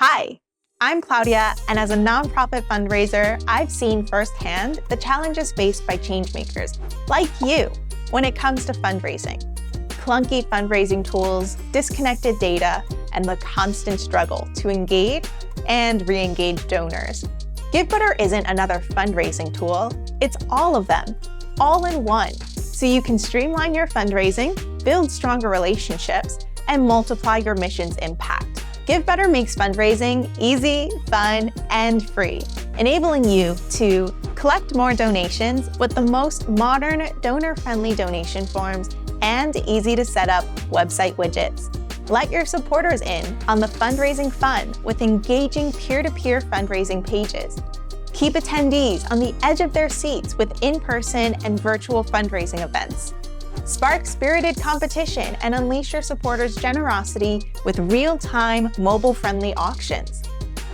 Hi, I'm Claudia, and as a nonprofit fundraiser, I've seen firsthand the challenges faced by changemakers, like you, when it comes to fundraising. Clunky fundraising tools, disconnected data, and the constant struggle to engage and re-engage donors. Givebutter isn't another fundraising tool, it's all of them, all in one, so you can streamline your fundraising, build stronger relationships, and multiply your mission's impact. Givebutter makes fundraising easy, fun, and free, enabling you to collect more donations with the most modern, donor-friendly donation forms and easy-to-set-up website widgets. Let your supporters in on the fundraising fun with engaging peer-to-peer fundraising pages. Keep attendees on the edge of their seats with in-person and virtual fundraising events. Spark spirited competition and unleash your supporters' generosity with real-time, mobile-friendly auctions.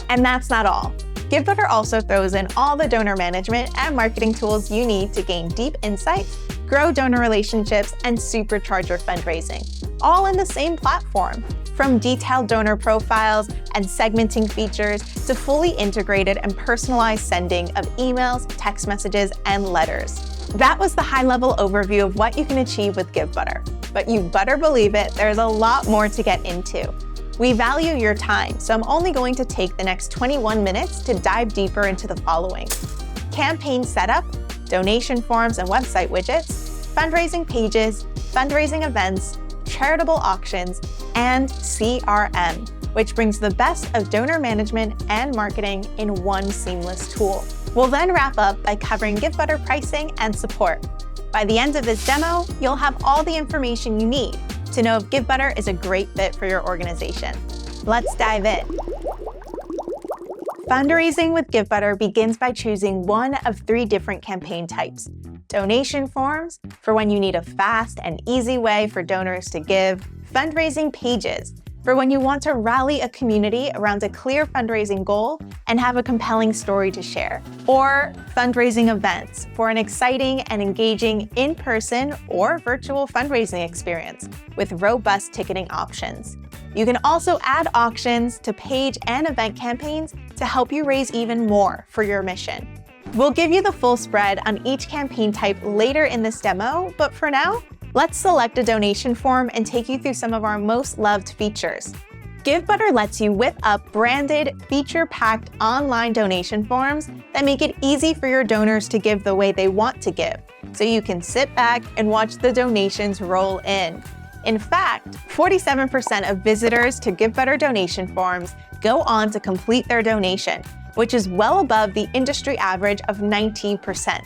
And that's not all. Givebutter also throws in all the donor management and marketing tools you need to gain deep insights, grow donor relationships, and supercharge your fundraising, all in the same platform. From detailed donor profiles and segmenting features to fully integrated and personalized sending of emails, text messages, and letters. That was the high-level overview of what you can achieve with Givebutter. But you better believe it, there's a lot more to get into. We value your time, so I'm only going to take the next 21 minutes to dive deeper into the following: campaign setup, donation forms and website widgets, fundraising pages, fundraising events, charitable auctions, and CRM, which brings the best of donor management and marketing in one seamless tool. We'll then wrap up by covering Givebutter pricing and support. By the end of this demo, you'll have all the information you need to know if Givebutter is a great fit for your organization. Let's dive in. Fundraising with Givebutter begins by choosing one of 3 different campaign types: donation forms, for when you need a fast and easy way for donors to give; fundraising pages, for when you want to rally a community around a clear fundraising goal and have a compelling story to share; or fundraising events, for an exciting and engaging in-person or virtual fundraising experience with robust ticketing options. You can also add auctions to page and event campaigns to help you raise even more for your mission. We'll give you the full spread on each campaign type later in this demo, but for now, let's select a donation form and take you through some of our most loved features. Givebutter lets you whip up branded, feature-packed online donation forms that make it easy for your donors to give the way they want to give, so you can sit back and watch the donations roll in. In fact, 47% of visitors to Givebutter donation forms go on to complete their donation, which is well above the industry average of 19%.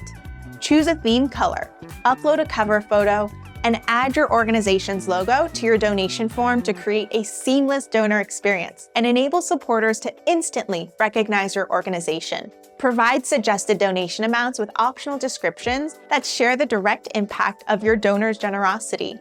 Choose a theme color, upload a cover photo, and add your organization's logo to your donation form to create a seamless donor experience and enable supporters to instantly recognize your organization. Provide suggested donation amounts with optional descriptions that share the direct impact of your donors' generosity.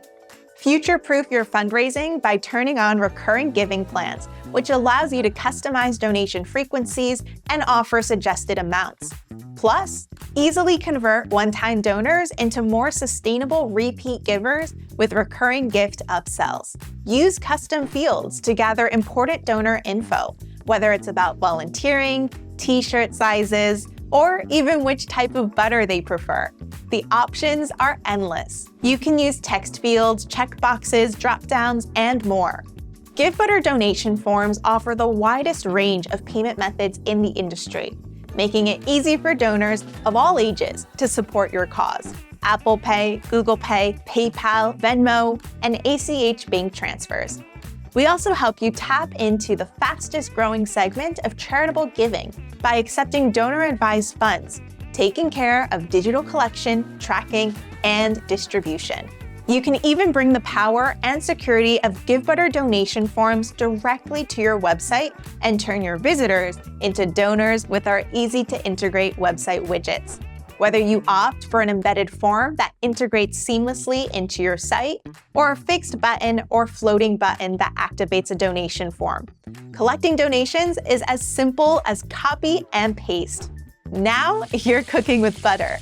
Future-proof your fundraising by turning on recurring giving plans, which allows you to customize donation frequencies and offer suggested amounts. Plus, easily convert one-time donors into more sustainable repeat givers with recurring gift upsells. Use custom fields to gather important donor info, whether it's about volunteering, t-shirt sizes, or even which type of butter they prefer. The options are endless. You can use text fields, checkboxes, drop-downs, and more. Givebutter donation forms offer the widest range of payment methods in the industry, making it easy for donors of all ages to support your cause. Apple Pay, Google Pay, PayPal, Venmo, and ACH bank transfers. We also help you tap into the fastest growing segment of charitable giving by accepting donor-advised funds, taking care of digital collection, tracking, and distribution. You can even bring the power and security of Givebutter donation forms directly to your website and turn your visitors into donors with our easy-to-integrate website widgets. Whether you opt for an embedded form that integrates seamlessly into your site, or a fixed button or floating button that activates a donation form, collecting donations is as simple as copy and paste. Now you're cooking with butter.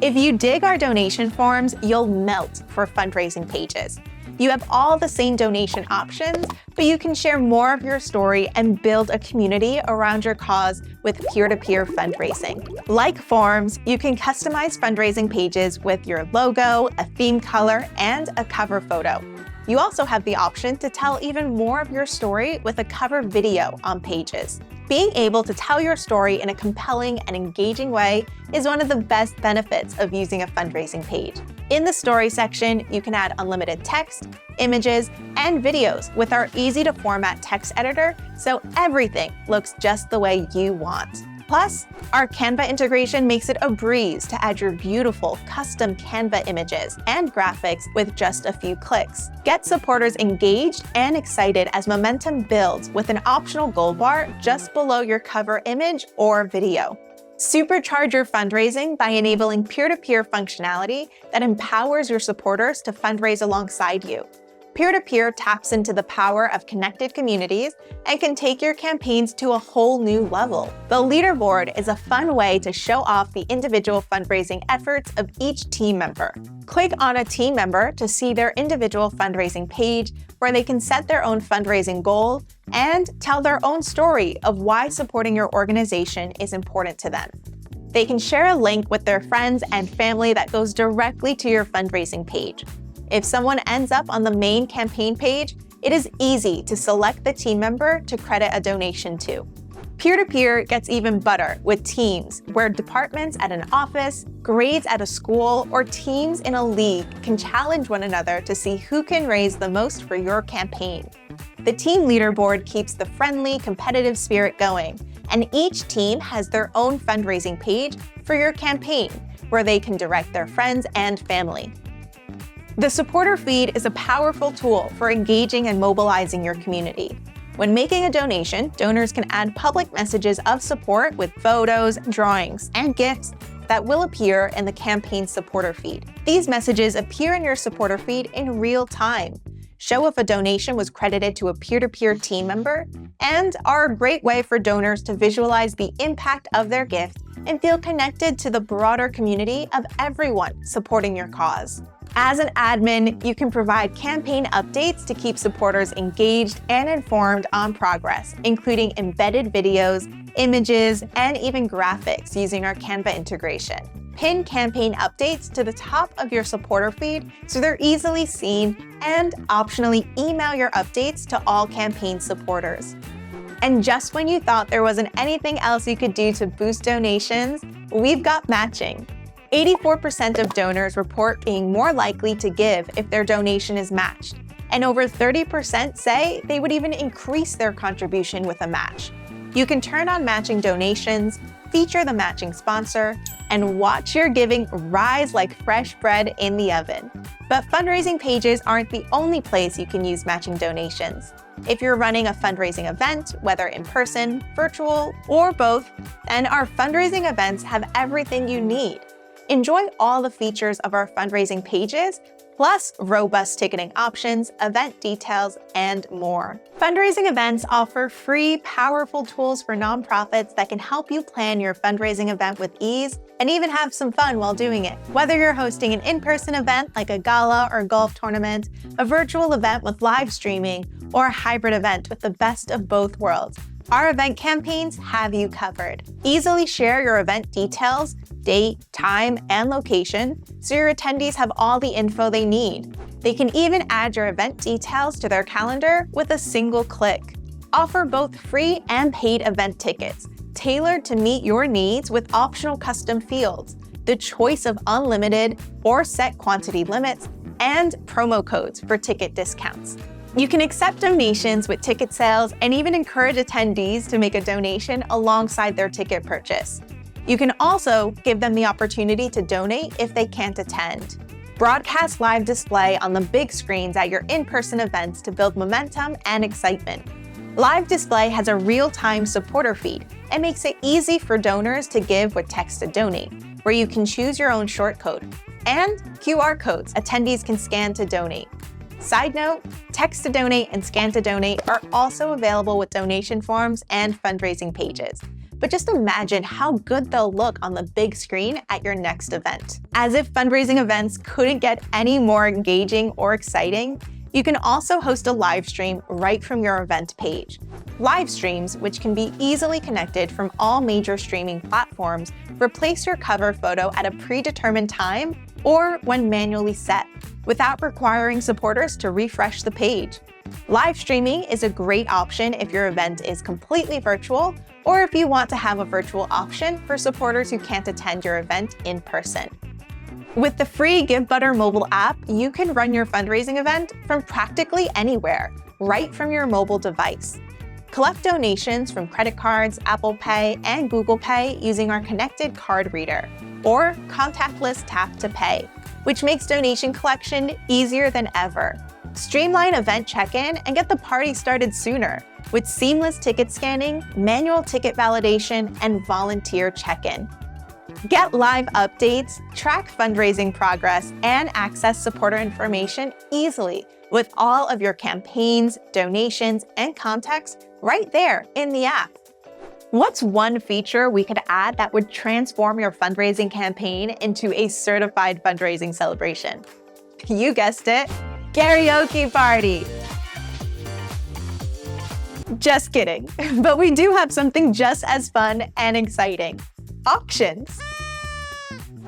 If you dig our donation forms, you'll melt for fundraising pages. You have all the same donation options, but you can share more of your story and build a community around your cause with peer-to-peer fundraising. Like forms, you can customize fundraising pages with your logo, a theme color, and a cover photo. You also have the option to tell even more of your story with a cover video on Pages. Being able to tell your story in a compelling and engaging way is one of the best benefits of using a fundraising page. In the story section, you can add unlimited text, images, and videos with our easy-to-format text editor, so everything looks just the way you want. Plus, our Canva integration makes it a breeze to add your beautiful custom Canva images and graphics with just a few clicks. Get supporters engaged and excited as momentum builds with an optional gold bar just below your cover image or video. Supercharge your fundraising by enabling peer-to-peer functionality that empowers your supporters to fundraise alongside you. Peer-to-peer taps into the power of connected communities and can take your campaigns to a whole new level. The leaderboard is a fun way to show off the individual fundraising efforts of each team member. Click on a team member to see their individual fundraising page where they can set their own fundraising goal and tell their own story of why supporting your organization is important to them. They can share a link with their friends and family that goes directly to your fundraising page. If someone ends up on the main campaign page, it is easy to select the team member to credit a donation to. Peer-to-peer gets even better with teams, where departments at an office, grades at a school, or teams in a league can challenge one another to see who can raise the most for your campaign. The team leaderboard keeps the friendly, competitive spirit going, and each team has their own fundraising page for your campaign, where they can direct their friends and family. The supporter feed is a powerful tool for engaging and mobilizing your community. When making a donation, donors can add public messages of support with photos, drawings, and gifts that will appear in the campaign supporter feed. These messages appear in your supporter feed in real time, show if a donation was credited to a peer-to-peer team member, and are a great way for donors to visualize the impact of their gift and feel connected to the broader community of everyone supporting your cause. As an admin, you can provide campaign updates to keep supporters engaged and informed on progress, including embedded videos, images, and even graphics using our Canva integration. Pin campaign updates to the top of your supporter feed so they're easily seen, and optionally email your updates to all campaign supporters. And just when you thought there wasn't anything else you could do to boost donations, we've got matching. 84% of donors report being more likely to give if their donation is matched, and over 30% say they would even increase their contribution with a match. You can turn on matching donations, feature the matching sponsor, and watch your giving rise like fresh bread in the oven. But fundraising pages aren't the only place you can use matching donations. If you're running a fundraising event, whether in person, virtual, or both, then our fundraising events have everything you need. Enjoy all the features of our fundraising pages, plus robust ticketing options, event details, and more. Fundraising events offer free, powerful tools for nonprofits that can help you plan your fundraising event with ease and even have some fun while doing it. Whether you're hosting an in-person event like a gala or golf tournament, a virtual event with live streaming, or a hybrid event with the best of both worlds, our event campaigns have you covered. Easily share your event details, date, time, and location so your attendees have all the info they need. They can even add your event details to their calendar with a single click. Offer both free and paid event tickets, tailored to meet your needs with optional custom fields, the choice of unlimited or set quantity limits, and promo codes for ticket discounts. You can accept donations with ticket sales and even encourage attendees to make a donation alongside their ticket purchase. You can also give them the opportunity to donate if they can't attend. Broadcast live display on the big screens at your in-person events to build momentum and excitement. Live display has a real-time supporter feed and makes it easy for donors to give with text to donate, where you can choose your own short code, and QR codes attendees can scan to donate. Side note, text to donate and scan to donate are also available with donation forms and fundraising pages. But just imagine how good they'll look on the big screen at your next event. As if fundraising events couldn't get any more engaging or exciting, You can also host a live stream right from your event page. Live streams, which can be easily connected from all major streaming platforms, replace your cover photo at a predetermined time or when manually set, without requiring supporters to refresh the page. Live streaming is a great option if your event is completely virtual, or if you want to have a virtual option for supporters who can't attend your event in person. With the free Givebutter mobile app, you can run your fundraising event from practically anywhere, right from your mobile device. Collect donations from credit cards, Apple Pay, and Google Pay using our connected card reader, or contactless tap to pay, which makes donation collection easier than ever. Streamline event check-in and get the party started sooner with seamless ticket scanning, manual ticket validation, and volunteer check-in. Get live updates, track fundraising progress, and access supporter information easily with all of your campaigns, donations, and contacts right there in the app. What's one feature we could add that would transform your fundraising campaign into a certified fundraising celebration? You guessed it, karaoke party. Just kidding, but we do have something just as fun and exciting. Auctions.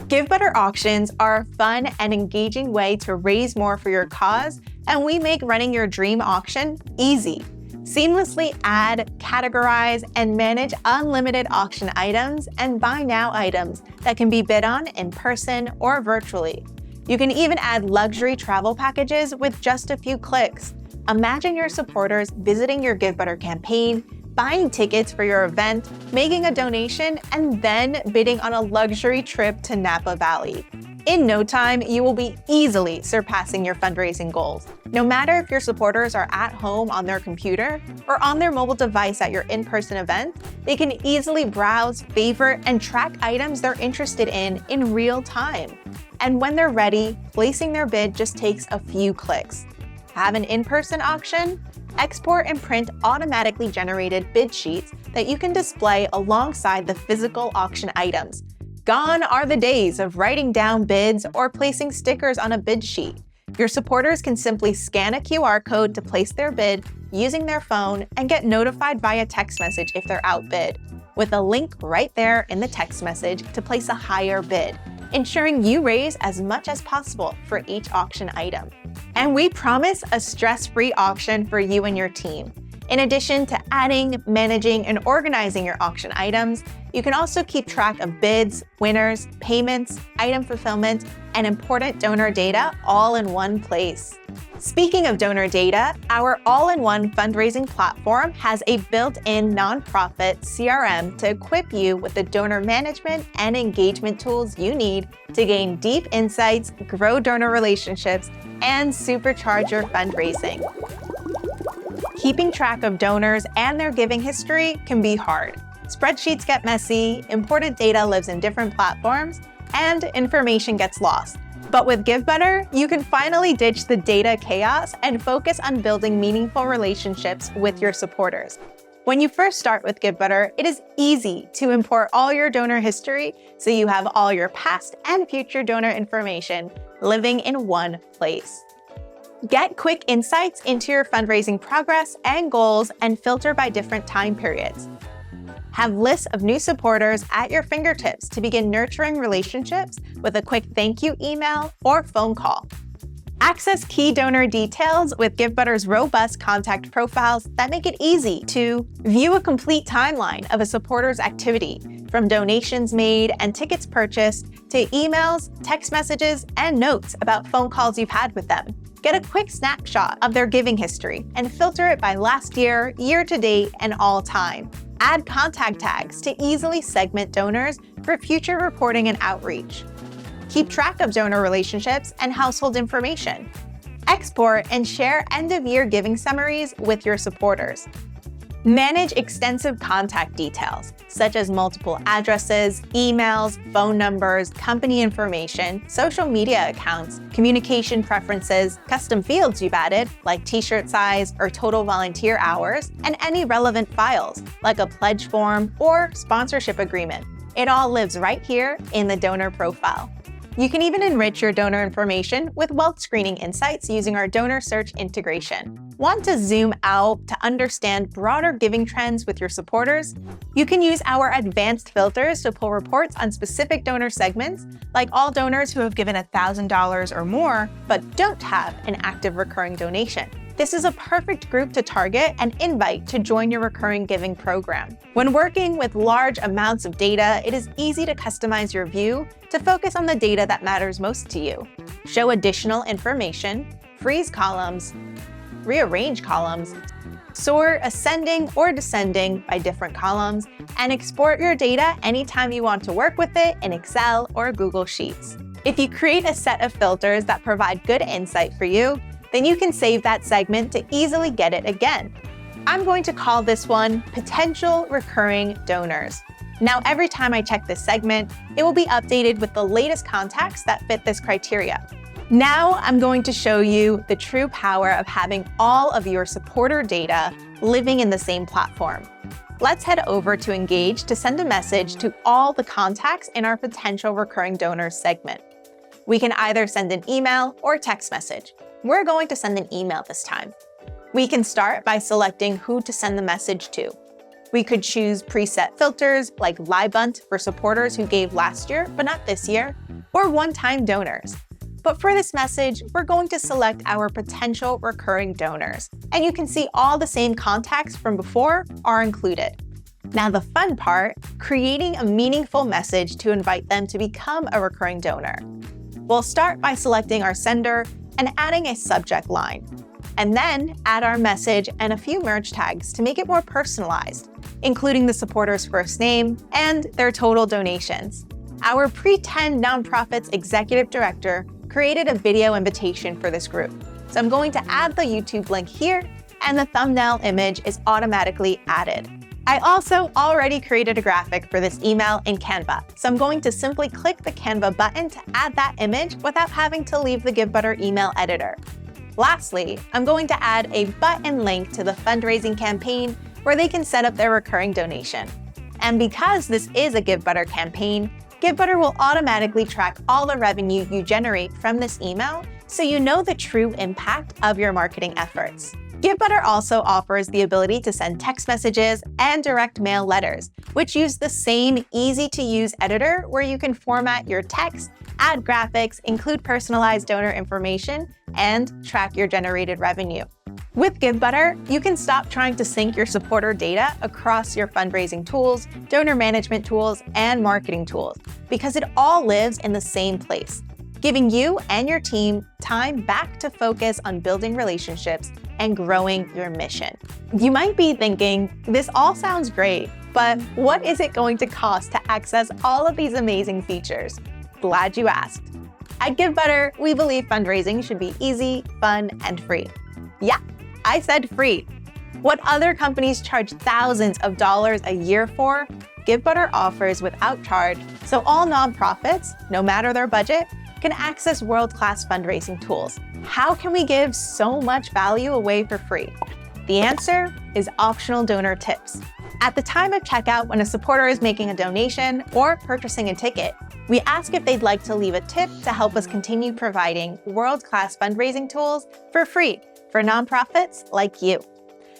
Givebutter auctions are a fun and engaging way to raise more for your cause, and we make running your dream auction easy. Seamlessly add, categorize, and manage unlimited auction items and buy now items that can be bid on in person or virtually. You can even add luxury travel packages with just a few clicks. Imagine your supporters visiting your Givebutter campaign, buying tickets for your event, making a donation, and then bidding on a luxury trip to Napa Valley. In no time, you will be easily surpassing your fundraising goals. No matter if your supporters are at home on their computer or on their mobile device at your in-person event, they can easily browse, favorite, and track items they're interested in real time. And when they're ready, placing their bid just takes a few clicks. Have an in-person auction? Export and print automatically generated bid sheets that you can display alongside the physical auction items. Gone are the days of writing down bids or placing stickers on a bid sheet. Your supporters can simply scan a QR code to place their bid using their phone and get notified via text message if they're outbid, with a link right there in the text message to place a higher bid, ensuring you raise as much as possible for each auction item. And we promise a stress-free auction for you and your team. In addition to adding, managing, and organizing your auction items, you can also keep track of bids, winners, payments, item fulfillment, and important donor data all in one place. Speaking of donor data, our all-in-one fundraising platform has a built-in nonprofit CRM to equip you with the donor management and engagement tools you need to gain deep insights, grow donor relationships, and supercharge your fundraising. Keeping track of donors and their giving history can be hard. Spreadsheets get messy, important data lives in different platforms, and information gets lost. But with Givebutter, you can finally ditch the data chaos and focus on building meaningful relationships with your supporters. When you first start with Givebutter, it is easy to import all your donor history so you have all your past and future donor information living in one place. Get quick insights into your fundraising progress and goals and filter by different time periods. Have lists of new supporters at your fingertips to begin nurturing relationships with a quick thank you email or phone call. Access key donor details with Givebutter's robust contact profiles that make it easy to view a complete timeline of a supporter's activity, from donations made and tickets purchased to emails, text messages, and notes about phone calls you've had with them. Get a quick snapshot of their giving history and filter it by last year, year to date, and all time. Add contact tags to easily segment donors for future reporting and outreach. Keep track of donor relationships and household information. Export and share end-of-year giving summaries with your supporters. Manage extensive contact details, such as multiple addresses, emails, phone numbers, company information, social media accounts, communication preferences, custom fields you've added, like t-shirt size or total volunteer hours, and any relevant files, like a pledge form or sponsorship agreement. It all lives right here in the donor profile. You can even enrich your donor information with wealth screening insights using our donor search integration. Want to zoom out to understand broader giving trends with your supporters? You can use our advanced filters to pull reports on specific donor segments, like all donors who have given $1,000 or more, but don't have an active recurring donation. This is a perfect group to target and invite to join your recurring giving program. When working with large amounts of data, it is easy to customize your view to focus on the data that matters most to you. Show additional information, freeze columns, rearrange columns, sort ascending or descending by different columns, and export your data anytime you want to work with it in Excel or Google Sheets. If you create a set of filters that provide good insight for you, then you can save that segment to easily get it again. I'm going to call this one Potential Recurring Donors. Now, every time I check this segment, it will be updated with the latest contacts that fit this criteria. Now, I'm going to show you the true power of having all of your supporter data living in the same platform. Let's head over to Engage to send a message to all the contacts in our Potential Recurring Donors segment. We can either send an email or text message. We're going to send an email this time. We can start by selecting who to send the message to. We could choose preset filters like LiveBunt for supporters who gave last year but not this year, or one-time donors. But for this message, we're going to select our potential recurring donors, and you can see all the same contacts from before are included. Now the fun part, creating a meaningful message to invite them to become a recurring donor. We'll start by selecting our sender and adding a subject line, and then add our message and a few merge tags to make it more personalized, including the supporter's first name and their total donations. Our Pretend Nonprofits Executive Director created a video invitation for this group, so I'm going to add the YouTube link here, and the thumbnail image is automatically added. I also already created a graphic for this email in Canva, so I'm going to simply click the Canva button to add that image without having to leave the Givebutter email editor. Lastly, I'm going to add a button link to the fundraising campaign where they can set up their recurring donation. And because this is a Givebutter campaign, Givebutter will automatically track all the revenue you generate from this email, so you know the true impact of your marketing efforts. Givebutter also offers the ability to send text messages and direct mail letters, which use the same easy-to-use editor where you can format your text, add graphics, include personalized donor information, and track your generated revenue. With Givebutter, you can stop trying to sync your supporter data across your fundraising tools, donor management tools, and marketing tools, because it all lives in the same place, giving you and your team time back to focus on building relationships and growing your mission. You might be thinking, this all sounds great, but what is it going to cost to access all of these amazing features? Glad you asked. At Givebutter, we believe fundraising should be easy, fun, and free. Yeah, I said free. What other companies charge thousands of dollars a year for, Givebutter offers without charge, so all nonprofits, no matter their budget, can access world-class fundraising tools. How can we give so much value away for free? The answer is optional donor tips. At the time of checkout, when a supporter is making a donation or purchasing a ticket, we ask if they'd like to leave a tip to help us continue providing world-class fundraising tools for free for nonprofits like you.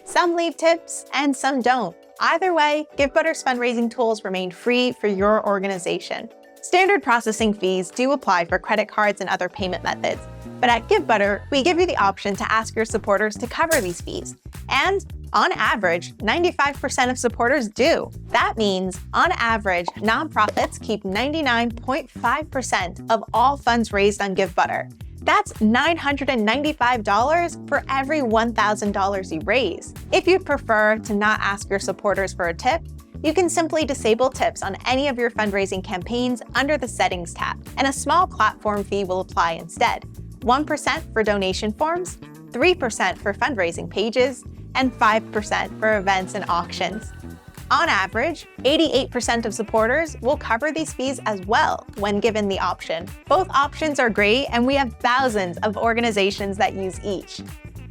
Some leave tips and some don't. Either way, Givebutter's fundraising tools remain free for your organization. Standard processing fees do apply for credit cards and other payment methods, but at Givebutter, we give you the option to ask your supporters to cover these fees. And on average, 95% of supporters do. That means, on average, nonprofits keep 99.5% of all funds raised on Givebutter. That's $995 for every $1,000 you raise. If you'd prefer to not ask your supporters for a tip, you can simply disable tips on any of your fundraising campaigns under the Settings tab, and a small platform fee will apply instead. 1% for donation forms, 3% for fundraising pages, and 5% for events and auctions. On average, 88% of supporters will cover these fees as well when given the option. Both options are great, and we have thousands of organizations that use each.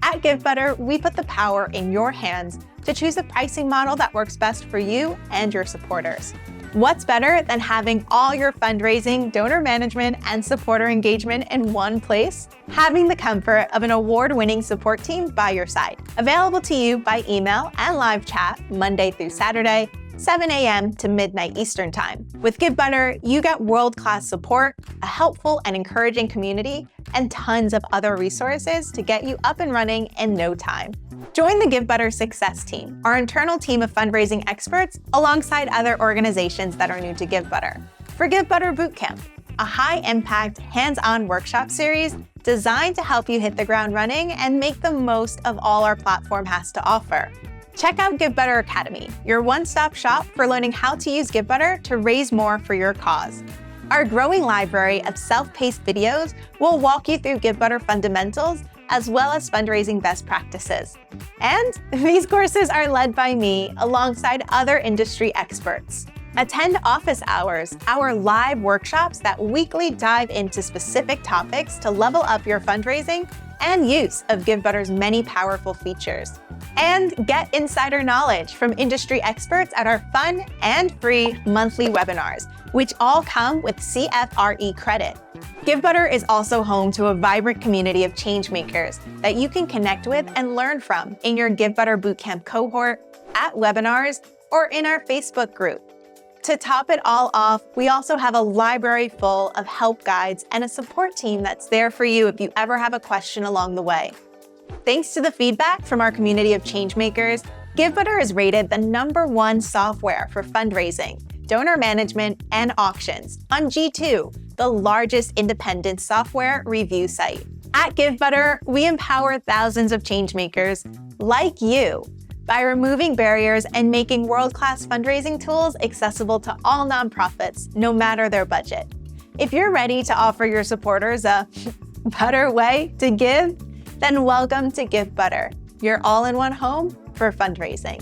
At Givebutter, we put the power in your hands to choose a pricing model that works best for you and your supporters. What's better than having all your fundraising, donor management, and supporter engagement in one place? Having the comfort of an award-winning support team by your side. Available to you by email and live chat Monday through Saturday, 7 a.m. to midnight Eastern Time. With Givebutter, you get world-class support, a helpful and encouraging community, and tons of other resources to get you up and running in no time. Join the Givebutter Success Team, our internal team of fundraising experts, alongside other organizations that are new to Givebutter. For Givebutter Bootcamp, a high-impact, hands-on workshop series designed to help you hit the ground running and make the most of all our platform has to offer. Check out Givebutter Academy, your one-stop shop for learning how to use Givebutter to raise more for your cause. Our growing library of self-paced videos will walk you through Givebutter fundamentals as well as fundraising best practices. And these courses are led by me alongside other industry experts. Attend office hours, our live workshops that weekly dive into specific topics to level up your fundraising and use of Givebutter's many powerful features. And get insider knowledge from industry experts at our fun and free monthly webinars, which all come with CFRE credit. Givebutter is also home to a vibrant community of changemakers that you can connect with and learn from in your Givebutter Bootcamp cohort, at webinars, or in our Facebook group. To top it all off, we also have a library full of help guides and a support team that's there for you if you ever have a question along the way. Thanks to the feedback from our community of changemakers, Givebutter is rated the #1 software for fundraising, donor management, and auctions on G2, the largest independent software review site. At Givebutter, we empower thousands of changemakers like you by removing barriers and making world-class fundraising tools accessible to all nonprofits, no matter their budget. If you're ready to offer your supporters a better way to give, then welcome to Givebutter, your all-in-one home for fundraising.